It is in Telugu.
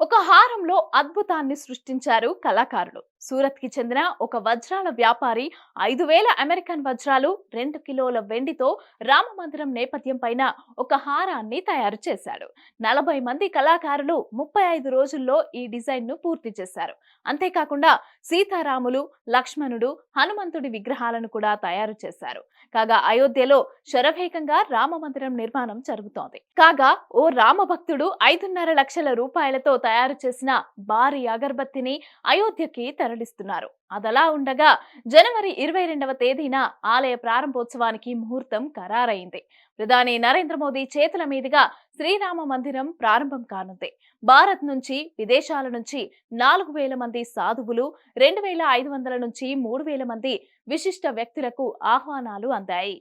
ఒక హారంలో అద్భుతాన్ని సృష్టించారు కళాకారులు. సూరత్‌కి చెందిన ఒక వజ్రాల వ్యాపారి 5,000 అమెరికన్ వజ్రాలు, 2 కిలోల వెండితో రామమందిరం నేపథ్యం పైన ఒక హారాన్ని తయారు చేశాడు. 40 మంది కళాకారులు 35 రోజుల్లో ఈ డిజైన్‌ను పూర్తి చేశారు. అంతేకాకుండా సీతారాములు, లక్ష్మణుడు, హనుమంతుడి విగ్రహాలను కూడా తయారు చేశారు. కాగా అయోధ్యలో శరవేగంగా రామమందిరం నిర్మాణం జరుగుతోంది. కాగా ఓ రామభక్తుడు 5.5 లక్షల రూపాయలతో తయారు చేసిన భారీ అగరబత్తిని అయోధ్యకి తరలిస్తున్నారు. అదలా ఉండగా జనవరి 22వ తేదీన ఆలయ ప్రారంభోత్సవానికి ముహూర్తం ఖరారైంది. ప్రధాని నరేంద్ర మోదీ చేతుల మీదుగా శ్రీరామ మందిరం ప్రారంభం కానుంది. భారత్ నుంచి, విదేశాల నుంచి 4,000 మంది సాధువులు, 2,500 నుంచి 3,000 మంది విశిష్ట వ్యక్తులకు ఆహ్వానాలు అందాయి.